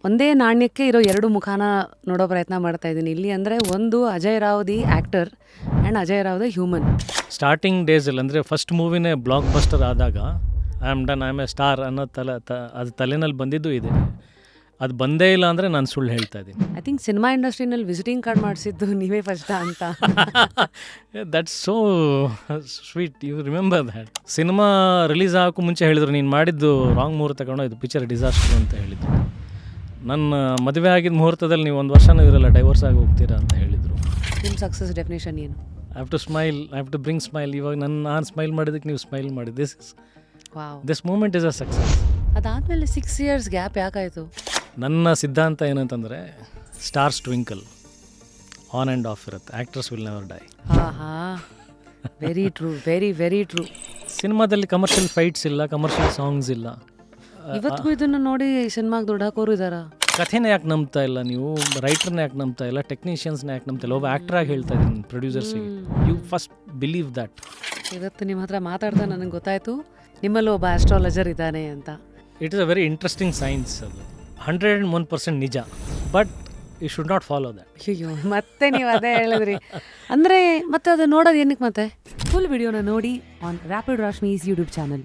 ಒಂದೇ ನಾಣ್ಯಕ್ಕೆ ಇರೋ ಎರಡು ಮುಖಾನ ನೋಡೋ ಪ್ರಯತ್ನ ಮಾಡ್ತಾ ಇದ್ದೀನಿ ಇಲ್ಲಿ. ಅಂದರೆ ಒಂದು Ajay Rao the actor and Ajay Rao the human. Starting ಡೇಸಲ್ಲಿ ಅಂದರೆ ಫಸ್ಟ್ ಮೂವಿನೇ ಬ್ಲಾಕ್ ಬಸ್ಟರ್ ಆದಾಗ I am done, I am A star ಅನ್ನೋ ಅದು ತಲೆನಲ್ಲಿ ಬಂದಿದ್ದು ಇದೆ. ಅದು ಬಂದೇ ಇಲ್ಲ ಅಂದರೆ ನಾನು ಸುಳ್ಳು ಹೇಳ್ತಾ ಇದ್ದೀನಿ. ಐ ಥಿಂಕ್ ಸಿನಿಮಾ ಇಂಡಸ್ಟ್ರಿನಲ್ಲಿ ವಿಸಿಟಿಂಗ್ ಕಾರ್ಡ್ ಮಾಡಿಸಿದ್ದು ನೀವೇ ಫಸ್ಟ್ ಅಂತ. That's so sweet, you remember that. Cinema release ಆಗೋಕ್ಕೂ ಮುಂಚೆ ಹೇಳಿದ್ರು ನೀನು ಮಾಡಿದ್ದು ರಾಂಗ್ ಮುಹೂರ್ತ ತಗೊಂಡು ಇದು ಪಿಕ್ಚರ್ ಡಿಸಾಸ್ಟರ್ ಅಂತ ಹೇಳಿದ್ರು. ನನ್ನ ಮದುವೆ ಆಗಿದ್ದ ಮುಹೂರ್ತದಲ್ಲಿ ನೀವು 1 ವರ್ಷನೂ ಇರಲ್ಲ, ಡೈವರ್ಸ್ ಆಗಿ ಹೋಗ್ತೀರಾ ಅಂತ ಹೇಳಿದರು. ನಿಮ್ಮ ಸಕ್ಸಸ್ ಡೆಫಿನೇಷನ್ ಏನು? I have to smile, I have to bring smile. ಇವಾಗ ನಾನು ಸ್ಮೈಲ್ ಮಾಡಿದ್ದಕ್ಕೆ ನೀವು ಸ್ಮೈಲ್ ಮಾಡಿ. This moment is a success. ಅದಾದಮೇಲೆ 6 years ಗ್ಯಾಪ್ ಯಾಕಾಯಿತು? ನನ್ನ ಸಿದ್ಧಾಂತ ಏನಂತಂದರೆ stars twinkle, on and off ಇರುತ್ತೆ. Actors will never die. Very true, very very true. ಸಿನಿಮಾದಲ್ಲಿ ಕಮರ್ಷಿಯಲ್ ಫೈಟ್ಸ್ ಇಲ್ಲ, ಕಮರ್ಷಿಯಲ್ ಸಾಂಗ್ಸ್ ಇಲ್ಲ. ಇವತ್ತಿಗೂ ಇದನ್ನು ನೋಡಿ ಸಿನಿಮಾಗೆ ದುಡ್ಡು ಹಾಕೋರು ಇದ್ದಾರಾ? ಕಥೆನ ಯಾಕೆ ನಂಬ್ತಾ ಇಲ್ಲ ನೀವು? ರೈಟರ್ನ ಯಾಕೆ ನಂಬ್ತಾ ಇಲ್ಲ? ಟೆಕ್ನಿಷಿಯನ್ಸ್ನ ಯಾಕೆ ನಂಬ್ತಾ ಇಲ್ಲ? ಒಬ್ಬ ಆ್ಯಕ್ಟ್ರಾಗಿ ಹೇಳ್ತಾ ಇದ್ದೀನಿ ಪ್ರೊಡ್ಯೂಸರ್ಸಿಗೆ, ಯು ಫಸ್ಟ್ ಬಿಲೀವ್ ದ್ಯಾಟ್. ಇವತ್ತು ನಿಮ್ಮ ಹತ್ರ ಮಾತಾಡ್ತಾ ನನಗೆ ಗೊತ್ತಾಯಿತು ನಿಮ್ಮಲ್ಲೂ ಒಬ್ಬ ಆಸ್ಟ್ರಾಲಜರ್ ಇದ್ದಾನೆ ಅಂತ. It is a very interesting science. ಅದು 101% ನಿಜ, but you should not follow that. ಅಯ್ಯೋ, ಮತ್ತೆ ನೀವು ಅದೇ ಹೇಳಿದ್ರಿ. ಅಂದರೆ ಮತ್ತೆ ಅದು ನೋಡೋದು ಏನಕ್ಕೆ? ಮತ್ತೆ ಫುಲ್ ವಿಡಿಯೋನ ನೋಡಿ ಆನ್ ರ್ಯಾಪಿಡ್ ರಾಶ್ಮೀಸ್ ಯೂಟ್ಯೂಬ್ ಚಾನಲ್.